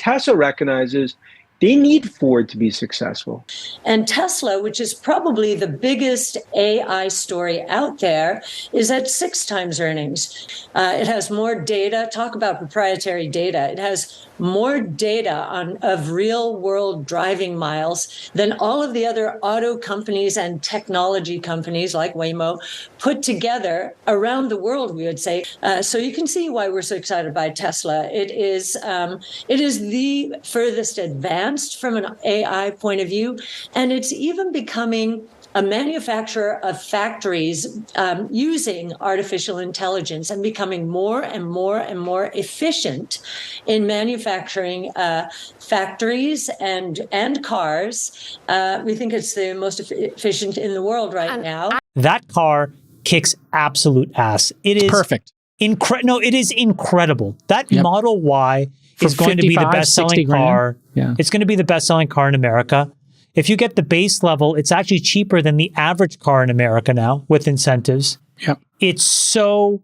Tesla recognizes they need Ford to be successful. And Tesla, which is probably the biggest AI story out there, is at 6 times earnings. It has more data. Talk about proprietary data. It has more data of real world driving miles than all of the other auto companies and technology companies like Waymo put together around the world, we would say. So you can see why we're so excited by Tesla. It is the furthest advanced from an AI point of view, and it's even becoming a manufacturer of factories using artificial intelligence and becoming more and more and more efficient in manufacturing factories and cars. We think it's the most efficient in the world right now. That car kicks absolute ass. It is perfect. It is incredible. That Model Y is going to be the best-selling car. Yeah. It's going to be the best-selling car in America. If you get the base level, it's actually cheaper than the average car in America now with incentives. Yep. It's so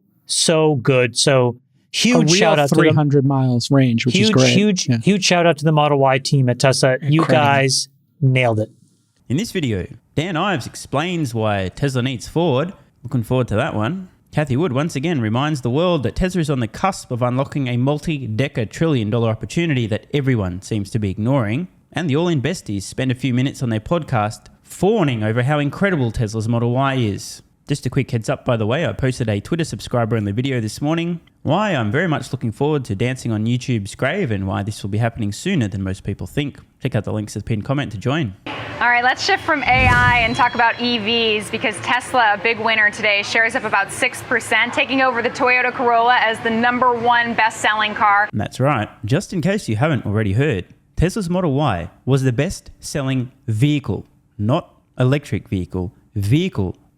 good. So huge shout out to 300 miles range, which is great. Huge shout out to the Model Y team at Tesla. Incredible. You guys nailed it. In this video, Dan Ives explains why Tesla needs Ford. Looking forward to that one. Cathie Wood once again reminds the world that Tesla is on the cusp of unlocking a multi-decade trillion-dollar opportunity that everyone seems to be ignoring. And the All-In Besties spend a few minutes on their podcast fawning over how incredible Tesla's Model Y is. Just a quick heads up, by the way, I posted a Twitter subscriber-only video this morning. Why I'm very much looking forward to dancing on YouTube's grave and why this will be happening sooner than most people think. Check out the links as pinned comment to join. All right, let's shift from AI and talk about EVs because Tesla, a big winner today, shares up about 6%, taking over the Toyota Corolla as the #1 best-selling car. That's right. Just in case you haven't already heard, Tesla's Model Y was the best-selling vehicle, not electric vehicle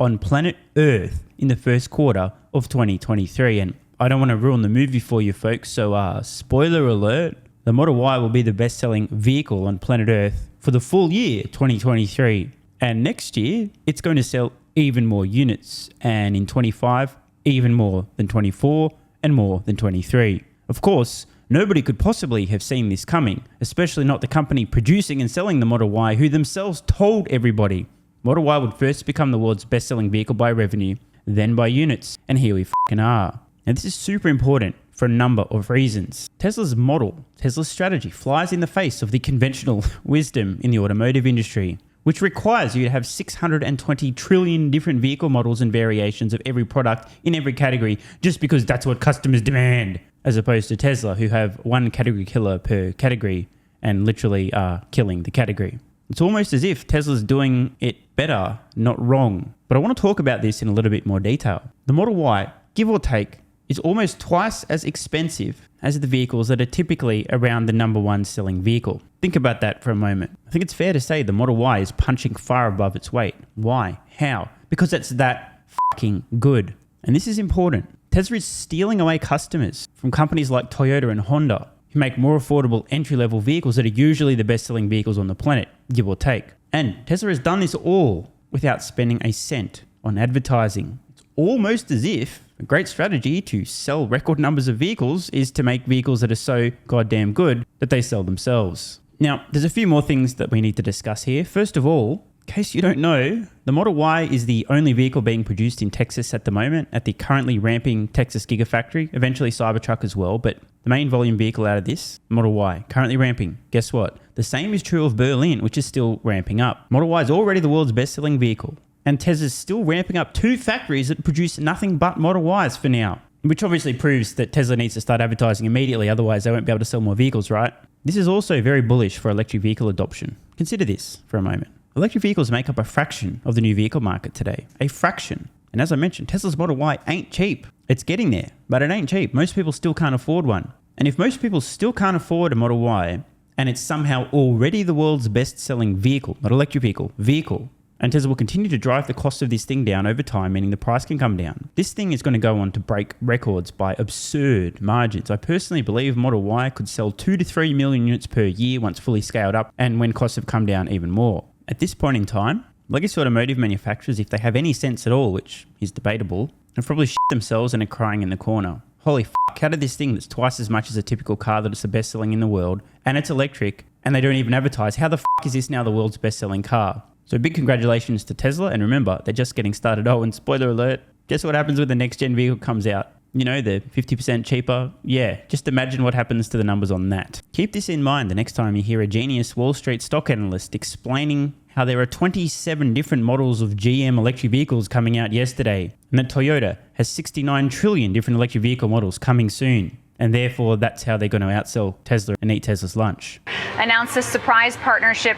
on planet Earth in the first quarter of 2023. And I don't want to ruin the movie for you folks, so spoiler alert, the Model Y will be the best-selling vehicle on planet Earth for the full year 2023. And next year, it's going to sell even more units. And in 25, even more than 24 and more than 23. Of course, nobody could possibly have seen this coming, especially not the company producing and selling the Model Y, who themselves told everybody Model Y would first become the world's best-selling vehicle by revenue, then by units. And here we fucking are. And this is super important for a number of reasons. Tesla's model, Tesla's strategy flies in the face of the conventional wisdom in the automotive industry, which requires you to have 620 trillion different vehicle models and variations of every product in every category just because that's what customers demand, as opposed to Tesla, who have one category killer per category and literally are killing the category. It's almost as if Tesla's doing it better, not wrong. But I want to talk about this in a little bit more detail. The Model Y, give or take, is almost twice as expensive as the vehicles that are typically around the #1 selling vehicle. Think about that for a moment. I think it's fair to say the Model Y is punching far above its weight. Why? How? Because it's that fucking good. And this is important. Tesla is stealing away customers from companies like Toyota and Honda, who make more affordable entry-level vehicles that are usually the best-selling vehicles on the planet, give or take. And Tesla has done this all without spending a cent on advertising. It's almost as if a great strategy to sell record numbers of vehicles is to make vehicles that are so goddamn good that they sell themselves. Now, there's a few more things that we need to discuss here. First of all, in case you don't know, the Model Y is the only vehicle being produced in Texas at the moment at the currently ramping Texas Gigafactory, eventually Cybertruck as well, but the main volume vehicle out of this, Model Y, currently ramping. Guess what? The same is true of Berlin, which is still ramping up. Model Y is already the world's best-selling vehicle. And Tesla's still ramping up 2 factories that produce nothing but Model Ys for now, which obviously proves that Tesla needs to start advertising immediately, otherwise they won't be able to sell more vehicles, right? This is also very bullish for electric vehicle adoption. Consider this for a moment. Electric vehicles make up a fraction of the new vehicle market today. A fraction. And as I mentioned, Tesla's Model Y ain't cheap. It's getting there, but it ain't cheap. Most people still can't afford one. And if most people still can't afford a Model Y, and it's somehow already the world's best-selling vehicle, not electric vehicle, and Tesla will continue to drive the cost of this thing down over time, meaning the price can come down. This thing is going to go on to break records by absurd margins. I personally believe Model Y could sell 2 to 3 million units per year once fully scaled up and when costs have come down even more. At this point in time, legacy automotive manufacturers, if they have any sense at all, which is debatable, have probably shit themselves and are crying in the corner. Holy fuck, how did this thing that's twice as much as a typical car that it's the best selling in the world, and it's electric, and they don't even advertise, how the fuck is this now the world's best selling car? So big congratulations to Tesla, and remember, they're just getting started. Oh, and spoiler alert, guess what happens when the next gen vehicle comes out? You know, they're 50% cheaper. Yeah, just imagine what happens to the numbers on that. Keep this in mind the next time you hear a genius Wall Street stock analyst explaining how there are 27 different models of GM electric vehicles coming out yesterday, and that Toyota has 69 trillion different electric vehicle models coming soon. And therefore, that's how they're going to outsell Tesla and eat Tesla's lunch. Announced a surprise partnership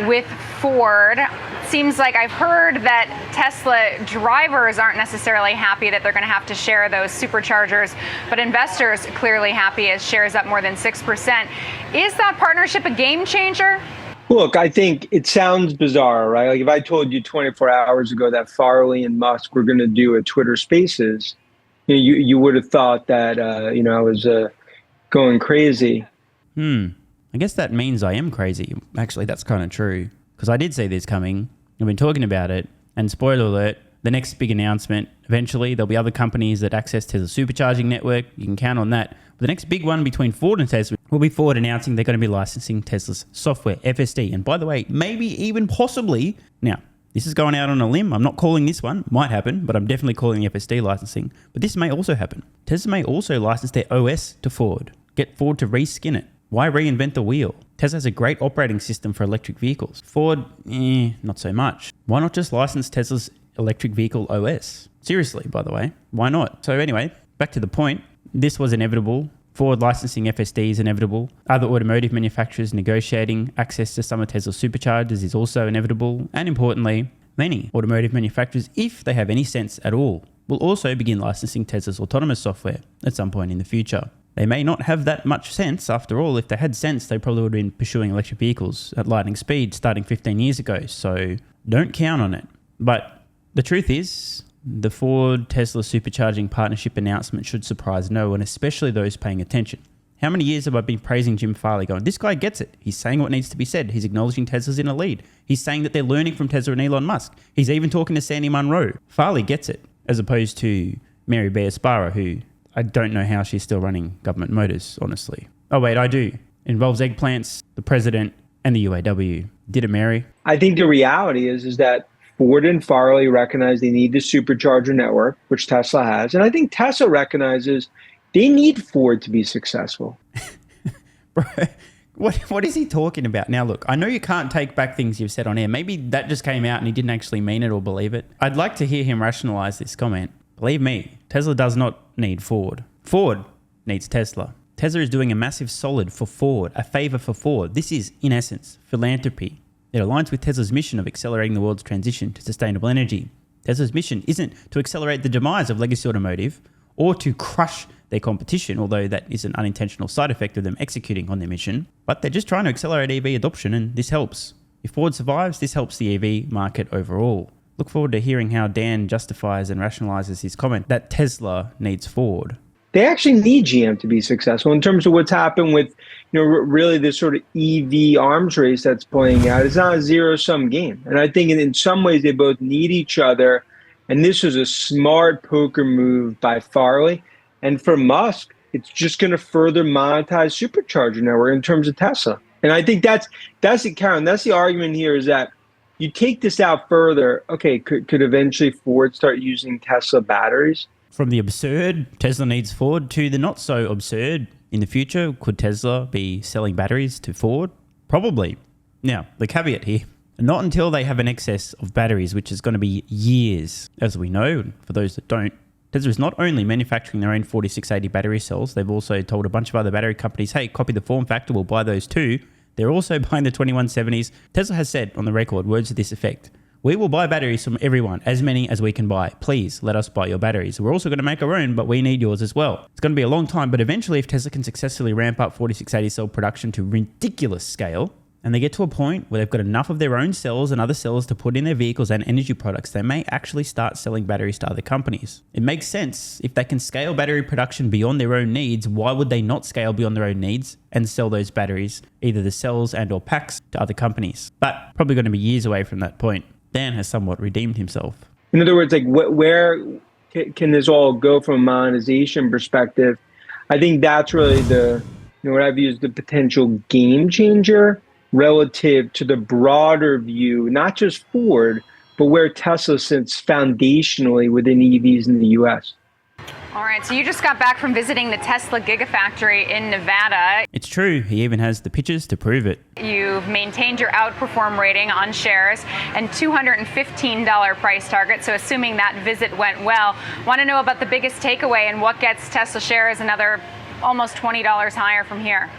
with Ford. Seems like I've heard that Tesla drivers aren't necessarily happy that they're going to have to share those superchargers, but investors clearly happy as shares up more than 6%. Is that partnership a game changer? Look, I think it sounds bizarre, right? Like if I told you 24 hours ago that Farley and Musk were going to do a Twitter Spaces, you would have thought that, I was going crazy. I guess that means I am crazy. Actually, that's kind of true. Because I did see this coming. I've been talking about it. And spoiler alert, the next big announcement, eventually there'll be other companies that access Tesla's supercharging network. You can count on that. But the next big one between Ford and Tesla will be Ford announcing they're going to be licensing Tesla's software, FSD. And by the way, maybe even possibly, now, this is going out on a limb. I'm not calling this one. Might happen, but I'm definitely calling the FSD licensing. But this may also happen. Tesla may also license their OS to Ford. Get Ford to reskin it. Why reinvent the wheel? Tesla has a great operating system for electric vehicles. Ford, not so much. Why not just license Tesla's electric vehicle OS? Seriously, by the way. Why not? So anyway, back to the point. This was inevitable. Ford licensing FSD is inevitable. Other automotive manufacturers negotiating access to some of Tesla's superchargers is also inevitable. And importantly, many automotive manufacturers, if they have any sense at all, will also begin licensing Tesla's autonomous software at some point in the future. They may not have that much sense. After all, if they had sense, they probably would have been pursuing electric vehicles at lightning speed starting 15 years ago. So don't count on it. But the truth is, the Ford-Tesla supercharging partnership announcement should surprise no one, especially those paying attention. How many years have I been praising Jim Farley going, this guy gets it. He's saying what needs to be said. He's acknowledging Tesla's in a lead. He's saying that they're learning from Tesla and Elon Musk. He's even talking to Sandy Munro. Farley gets it, as opposed to Mary Bear-Sparrow, who I don't know how she's still running government motors, honestly. Oh, wait, I do. Involves eggplants, the president, and the UAW. Did it, Mary? I think the reality is that Ford and Farley recognize they need the supercharger network, which Tesla has. And I think Tesla recognizes they need Ford to be successful. Bro, what is he talking about? Now, look, I know you can't take back things you've said on air. Maybe that just came out and he didn't actually mean it or believe it. I'd like to hear him rationalize this comment. Believe me, Tesla does not need Ford. Ford needs Tesla. Tesla is doing a massive solid for Ford, a favor for Ford. This is, in essence, philanthropy. It aligns with Tesla's mission of accelerating the world's transition to sustainable energy. Tesla's mission isn't to accelerate the demise of legacy automotive or to crush their competition, although that is an unintentional side effect of them executing on their mission, but they're just trying to accelerate EV adoption, and this helps. If Ford survives, this helps the EV market overall. Look forward to hearing how Dan justifies and rationalizes his comment that Tesla needs Ford. They actually need GM to be successful in terms of what's happened with, really this sort of EV arms race that's playing out. It's not a zero-sum game. And I think in some ways they both need each other. And this was a smart poker move by Farley. And for Musk, it's just going to further monetize supercharger network in terms of Tesla. And I think that's the Karen. That's the argument here is that you take this out further. Okay, could eventually Ford start using Tesla batteries? From the absurd, Tesla needs Ford, to the not so absurd, in the future, could Tesla be selling batteries to Ford? Probably. Now, the caveat here, not until they have an excess of batteries, which is going to be years. As we know, for those that don't, Tesla is not only manufacturing their own 4680 battery cells, they've also told a bunch of other battery companies, hey, copy the form factor, we'll buy those too. They're also buying the 2170s. Tesla has said on the record, words to this effect, we will buy batteries from everyone, as many as we can buy. Please let us buy your batteries. We're also going to make our own, but we need yours as well. It's going to be a long time, but eventually if Tesla can successfully ramp up 4680 cell production to ridiculous scale, and they get to a point where they've got enough of their own cells and other cells to put in their vehicles and energy products, they may actually start selling batteries to other companies. It makes sense. If they can scale battery production beyond their own needs, why would they not scale beyond their own needs and sell those batteries, either the cells and or packs, to other companies? But probably going to be years away from that point. Dan has somewhat redeemed himself. In other words, like where can this all go from a monetization perspective? I think that's really what I've used the potential game changer relative to the broader view, not just Ford, but where Tesla sits foundationally within EVs in the US. All right, so you just got back from visiting the Tesla Gigafactory in Nevada. It's true. He even has the pictures to prove it. You've maintained your outperform rating on shares and $215 price target. So assuming that visit went well, want to know about the biggest takeaway and what gets Tesla shares another almost $20 higher from here?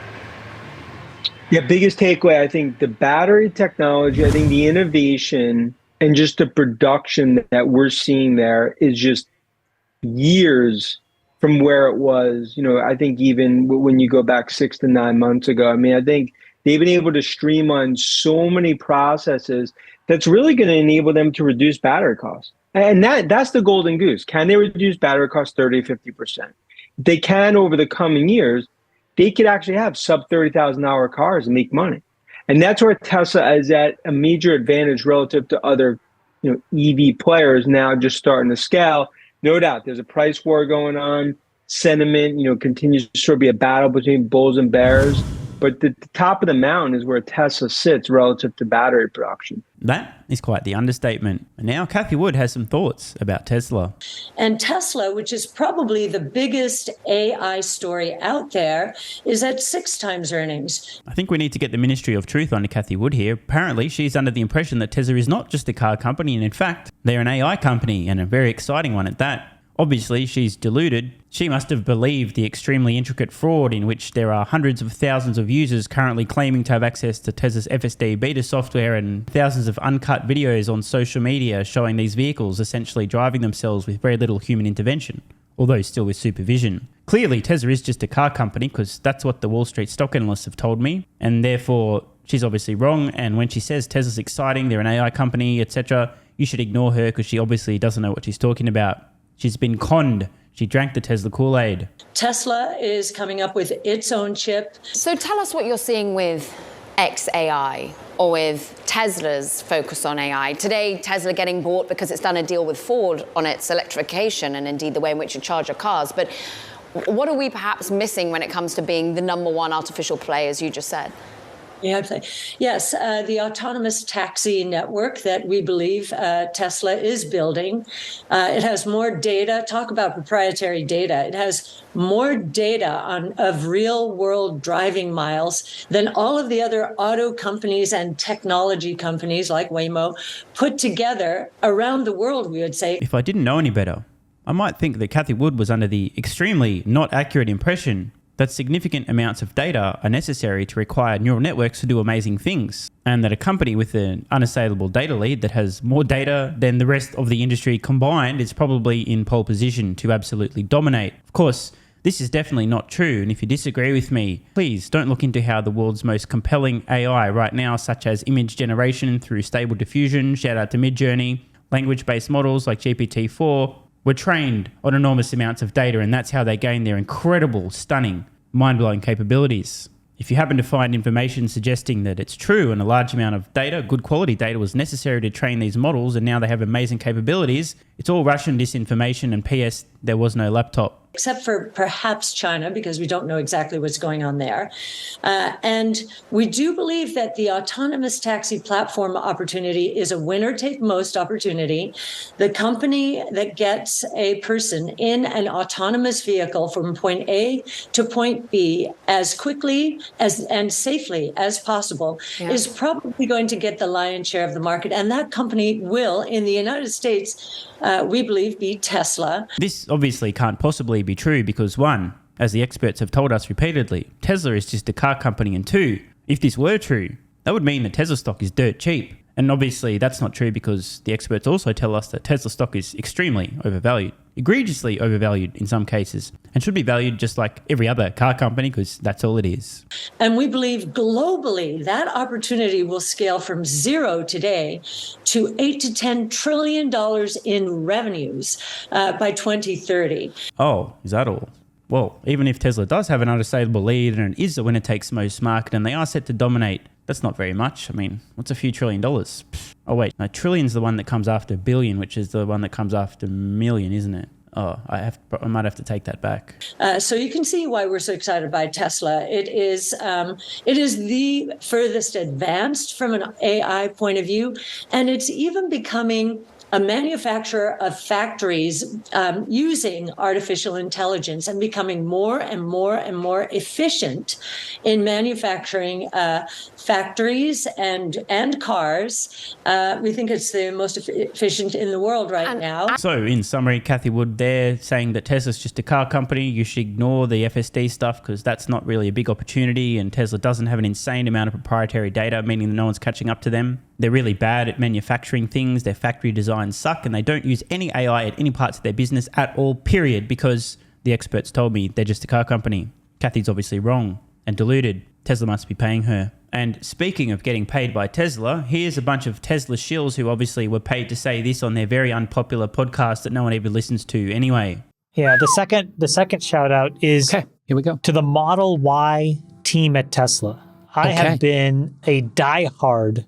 Yeah, biggest takeaway, I think the battery technology, I think the innovation and just the production that we're seeing there is just years from where it was. I think even when you go back 6 to 9 months ago, I mean, I think they've been able to streamline so many processes that's really going to enable them to reduce battery costs. And that's the golden goose. Can they reduce battery costs 30, 50%? If they can over the coming years, they could actually have sub $30,000 cars and make money. And that's where Tesla is at a major advantage relative to other EV players now just starting to scale. No doubt, there's a price war going on. Sentiment, continues to sort of be a battle between bulls and bears. But the top of the mountain is where Tesla sits relative to battery production. That is quite the understatement. And now Cathie Wood has some thoughts about Tesla. And Tesla, which is probably the biggest AI story out there, is at 6 times earnings. I think we need to get the Ministry of Truth onto Cathie Wood here. Apparently, she's under the impression that Tesla is not just a car company, and in fact, they're an AI company, and a very exciting one at that. Obviously, she's deluded. She must have believed the extremely intricate fraud in which there are hundreds of thousands of users currently claiming to have access to Tesla's FSD beta software and thousands of uncut videos on social media showing these vehicles essentially driving themselves with very little human intervention, although still with supervision. Clearly, Tesla is just a car company because that's what the Wall Street stock analysts have told me, and therefore she's obviously wrong. And when she says Tesla's exciting, they're an AI company, etc., you should ignore her because she obviously doesn't know what she's talking about. She's been conned. She drank the Tesla Kool-Aid. Tesla is coming up with its own chip. So tell us what you're seeing with XAI or with Tesla's focus on AI. Today, Tesla getting bought because it's done a deal with Ford on its electrification and indeed the way in which you charge your cars. But what are we perhaps missing when it comes to being the number one artificial play, as you just said? Yes, the autonomous taxi network that we believe Tesla is building. It has more data. Talk about proprietary data. It has more data of real world driving miles than all of the other auto companies and technology companies like Waymo put together around the world, we would say. If I didn't know any better, I might think that Cathie Wood was under the extremely not accurate impression that significant amounts of data are necessary to require neural networks to do amazing things, and that a company with an unassailable data lead that has more data than the rest of the industry combined is probably in pole position to absolutely dominate. Of course, this is definitely not true, and if you disagree with me, please don't look into how the world's most compelling AI right now, such as image generation through Stable Diffusion, shout out to Midjourney, language-based models like GPT-4, were trained on enormous amounts of data, and that's how they gain their incredible, stunning, mind-blowing capabilities. If you happen to find information suggesting that it's true and a large amount of data, good quality data, was necessary to train these models and now they have amazing capabilities, it's all Russian disinformation, and P.S. there was no laptop. Except for perhaps China, because we don't know exactly what's going on there. And we do believe that the autonomous taxi platform opportunity is a winner-take-most opportunity. The company that gets a person in an autonomous vehicle from point A to point B as quickly and safely as possible is probably going to get the lion's share of the market. And that company will, in the United States, we believe, be Tesla. This obviously can't possibly be true because, one, as the experts have told us repeatedly, Tesla is just a car company, and two, if this were true, that would mean that Tesla stock is dirt cheap. And obviously that's not true because the experts also tell us that Tesla stock is extremely overvalued, egregiously overvalued in some cases, and should be valued just like every other car company because that's all it is. And we believe globally that opportunity will scale from zero today to $8 to $10 trillion in revenues by 2030. Oh, is that all? Well, even if Tesla does have an unassailable lead and it is the winner-takes-most market and they are set to dominate, that's not very much. I mean, what's a few $1 trillion? Oh, wait. No, trillion's the one that comes after billion, which is the one that comes after million, isn't it? Oh, I might have to take that back. So you can see why we're so excited by Tesla. It is the furthest advanced from an AI point of view, and it's even becoming a manufacturer of factories using artificial intelligence and becoming more and more and more efficient in manufacturing factories and cars. We think it's the most efficient in the world right now. So in summary, Cathie Wood there saying that Tesla's just a car company. You should ignore the FSD stuff because that's not really a big opportunity, and Tesla doesn't have an insane amount of proprietary data, meaning that no one's catching up to them. They're really bad at manufacturing things. Their factory designs suck, and they don't use any AI at any parts of their business at all, period, because the experts told me they're just a car company. Cathie's obviously wrong and deluded. Tesla must be paying her. And speaking of getting paid by Tesla, here's a bunch of Tesla shills who obviously were paid to say this on their very unpopular podcast that no one even listens to anyway. Yeah, the second shout out is Okay, here we go. to the Model Y team at Tesla. I have been a diehard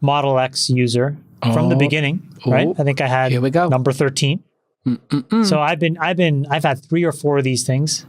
Model X user from the beginning, right? I think I had Here we go. number 13. So I've had 3 or 4 of these things.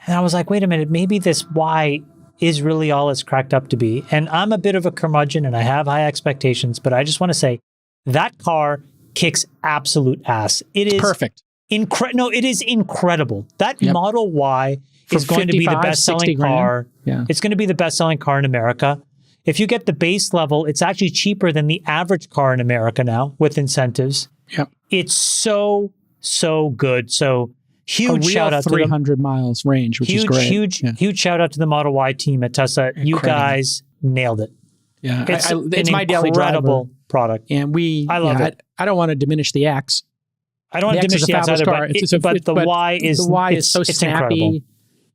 And I was like, wait a minute, maybe this Y is really all it's cracked up to be. And I'm a bit of a curmudgeon and I have high expectations, but I just want to say that car kicks absolute ass. It is perfect. No, it is incredible. That Model Y is going to be the best-selling car. Yeah. It's going to be the best-selling car in America. If you get the base level, it's actually cheaper than the average car in America now with incentives. Yep. It's so good. So huge shout out to 300 miles range, which is great. Huge shout out to the Model Y team at Tesla. You guys nailed it. Yeah, It's my daily incredible product. And I love it. I don't want to diminish the X. I don't want to diminish the X either, but the Y is so snappy. incredible.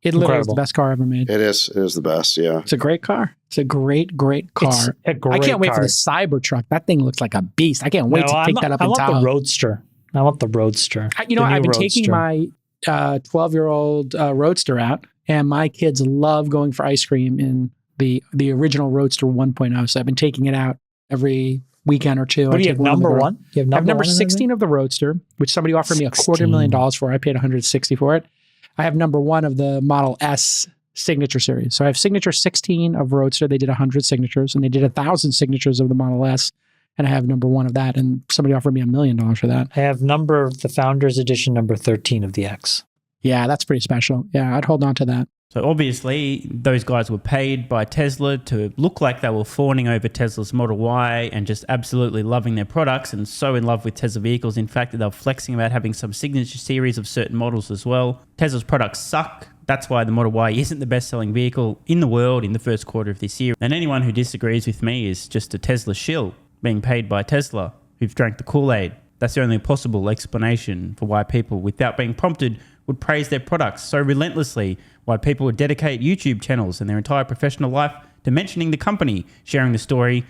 It literally is the best car ever made. It is the best, yeah. It's a great car. It's a great car. It's a great I can't wait car. for the Cybertruck. That thing looks like a beast. I can't wait to take that up in town. I want the Roadster. I've been taking my 12-year-old Roadster out, and my kids love going for ice cream in the original Roadster 1.0. So I've been taking it out every weekend or two. What do you have, number one? You have I have number 16 of the Roadster, which somebody offered me $250,000 for. I paid $160,000 for it. I have number 1 of the Model S signature series. So I have signature 16 of Roadster. They did 100 signatures, and they did 1,000 signatures of the Model S. And I have number 1 of that, and somebody offered me $1 million for that. I have the Founders Edition number 13 of the X. Yeah, that's pretty special. Yeah, I'd hold on to that. So obviously, those guys were paid by Tesla to look like they were fawning over Tesla's Model Y and just absolutely loving their products and so in love with Tesla vehicles. In fact, that they were flexing about having some signature series of certain models as well. Tesla's products suck. That's why the Model Y isn't the best-selling vehicle in the world in the first quarter of this year. And anyone who disagrees with me is just a Tesla shill being paid by Tesla who've drank the Kool-Aid. That's the only possible explanation for why people, without being prompted, would praise their products so relentlessly, why people would dedicate YouTube channels and their entire professional life to mentioning the company, sharing the story.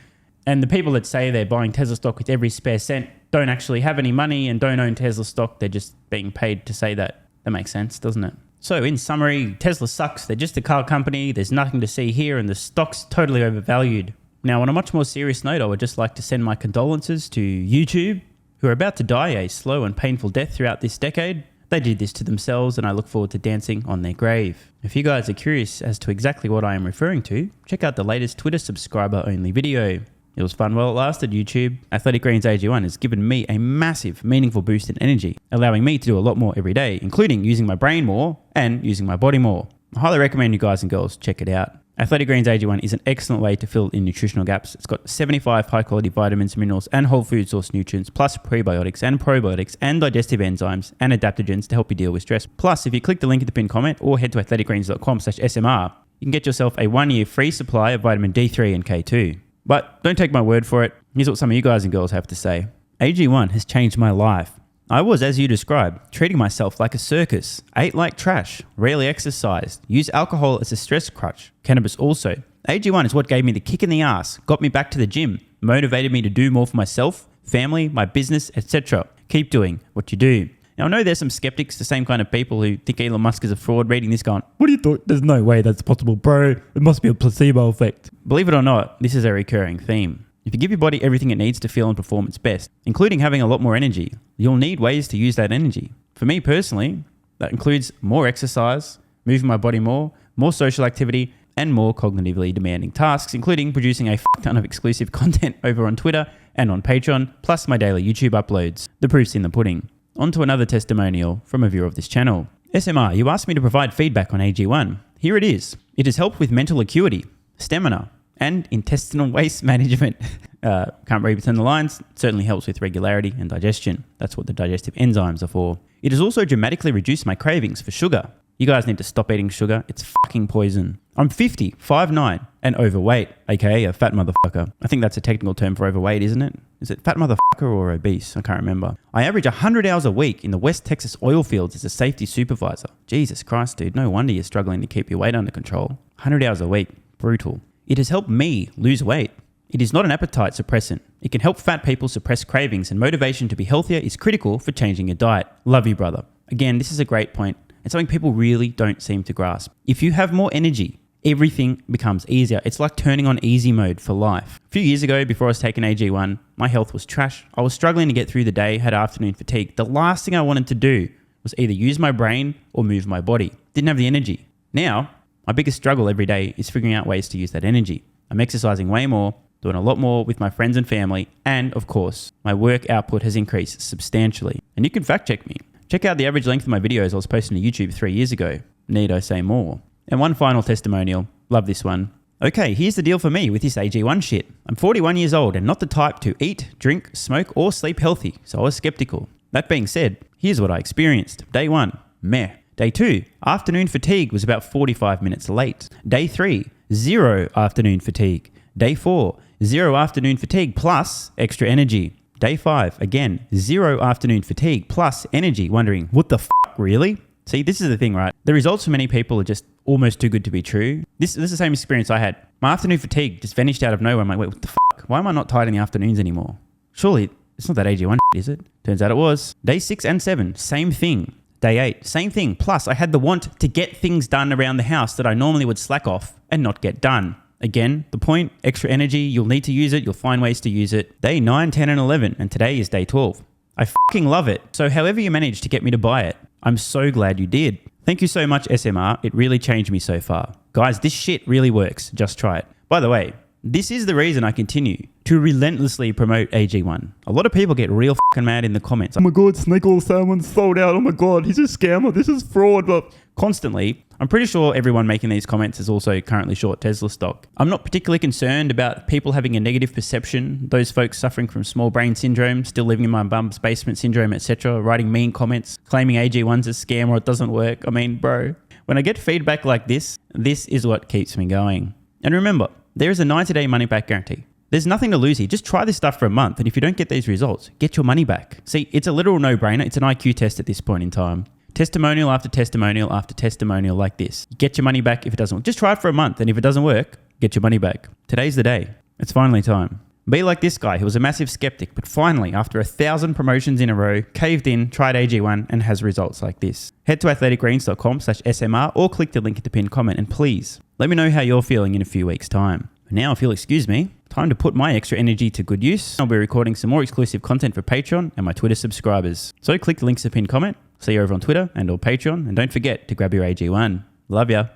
And the people that say they're buying Tesla stock with every spare cent don't actually have any money and don't own Tesla stock. They're just being paid to say that. That makes sense, doesn't it? So in summary, Tesla sucks. They're just a car company. There's nothing to see here and the stock's totally overvalued. Now, on a much more serious note, I would just like to send my condolences to YouTube, who are about to die a slow and painful death throughout this decade. They did this to themselves, and I look forward to dancing on their grave. If you guys are curious as to exactly what I am referring to, check out the latest Twitter subscriber-only video. It was fun while it lasted, YouTube. Athletic Greens AG1 has given me a massive, meaningful boost in energy, allowing me to do a lot more every day, including using my brain more and using my body more. I highly recommend you guys and girls check it out. Athletic Greens AG1 is an excellent way to fill in nutritional gaps. It's got 75 high-quality vitamins, minerals, and whole food source nutrients, plus prebiotics and probiotics and digestive enzymes and adaptogens to help you deal with stress. Plus, if you click the link in the pinned comment or head to athleticgreens.com/SMR, you can get yourself a 1-year free supply of vitamin D3 and K2. But don't take my word for it. Here's what some of you guys and girls have to say. AG1 has changed my life. I was, as you described, treating myself like a circus, ate like trash, rarely exercised, used alcohol as a stress crutch, cannabis also. AG1 is what gave me the kick in the ass, got me back to the gym, motivated me to do more for myself, family, my business, etc. Keep doing what you do. Now, I know there's some skeptics, the same kind of people who think Elon Musk is a fraud, reading this going, what do you thought? There's no way that's possible, bro. It must be a placebo effect. Believe it or not, this is a recurring theme. If you give your body everything it needs to feel and perform its best, including having a lot more energy, you'll need ways to use that energy. For me personally, that includes more exercise, moving my body more social activity, and more cognitively demanding tasks, including producing a ton of exclusive content over on Twitter and on Patreon, plus my daily YouTube uploads. The proof's in the pudding. On to another testimonial from a viewer of this channel. SMR, you asked me to provide feedback on AG1. Here it is. It has helped with mental acuity, stamina, and intestinal waste management. Can't read between the lines. It certainly helps with regularity and digestion. That's what the digestive enzymes are for. It has also dramatically reduced my cravings for sugar. You guys need to stop eating sugar. It's fucking poison. I'm 50, 5'9", and overweight, aka a fat motherfucker. I think that's a technical term for overweight, isn't it? Is it fat motherfucker or obese? I can't remember. I average 100 hours a week in the West Texas oil fields as a safety supervisor. Jesus Christ, dude. No wonder you're struggling to keep your weight under control. 100 hours a week. Brutal. It has helped me lose weight. It is not an appetite suppressant. It can help fat people suppress cravings, and motivation to be healthier is critical for changing your diet. Love you, brother. Again, this is a great point. It's something people really don't seem to grasp. If you have more energy, everything becomes easier. It's like turning on easy mode for life. A few years ago, before I was taking AG1, my health was trash. I was struggling to get through the day, had afternoon fatigue. The last thing I wanted to do was either use my brain or move my body. Didn't have the energy. Now, my biggest struggle every day is figuring out ways to use that energy. I'm exercising way more, doing a lot more with my friends and family, and of course, my work output has increased substantially. And you can fact check me. Check out the average length of my videos I was posting to YouTube 3 years ago. Need I say more? And one final testimonial. Love this one. Okay, here's the deal for me with this AG1 shit. I'm 41 years old and not the type to eat, drink, smoke, or sleep healthy, so I was skeptical. That being said, here's what I experienced. Day 1, meh. Day 2, afternoon fatigue was about 45 minutes late. Day 3, 0 afternoon fatigue. Day 4, 0 afternoon fatigue plus extra energy. Day 5, again, 0 afternoon fatigue plus energy, wondering, what the fuck, really? See, this is the thing, right? The results for many people are just almost too good to be true. This is the same experience I had. My afternoon fatigue just vanished out of nowhere. I'm like, wait, what the fuck? Why am I not tired in the afternoons anymore? Surely, it's not that AG1 is it? Turns out it was. Day 6 and 7, same thing. Day 8, same thing. Plus, I had the want to get things done around the house that I normally would slack off and not get done. Again, the point, extra energy, you'll need to use it, you'll find ways to use it. Day 9, 10, and 11, and today is day 12. I fucking love it. So however you managed to get me to buy it, I'm so glad you did. Thank you so much, SMR. It really changed me so far. Guys, this shit really works. Just try it. By the way, this is the reason I continue to relentlessly promote AG1. A lot of people get real fucking mad in the comments. Oh my God, snake oil salmon's sold out. Oh my God, he's a scammer. This is fraud. But constantly, I'm pretty sure everyone making these comments is also currently short Tesla stock. I'm not particularly concerned about people having a negative perception, those folks suffering from small brain syndrome, still living in my bum's basement syndrome, etc., writing mean comments, claiming AG1's a scam or it doesn't work. I mean, bro, when I get feedback like this is what keeps me going. And remember, there is a 90-day money-back guarantee. There's nothing to lose here. Just try this stuff for a month, and if you don't get these results, get your money back. See, it's a literal no-brainer. It's an IQ test at this point in time. Testimonial after testimonial after testimonial like this. Get your money back if it doesn't work. Just try it for a month, and if it doesn't work, get your money back. Today's the day. It's finally time. Be like this guy who was a massive skeptic, but finally, after 1,000 promotions in a row, caved in, tried AG1, and has results like this. Head to athleticgreens.com/SMR or click the link in the pinned comment, and please, let me know how you're feeling in a few weeks' time. Now, if you'll excuse me, time to put my extra energy to good use. I'll be recording some more exclusive content for Patreon and my Twitter subscribers. So click the links in the pinned comment. See you over on Twitter and or Patreon, and don't forget to grab your AG1. Love ya.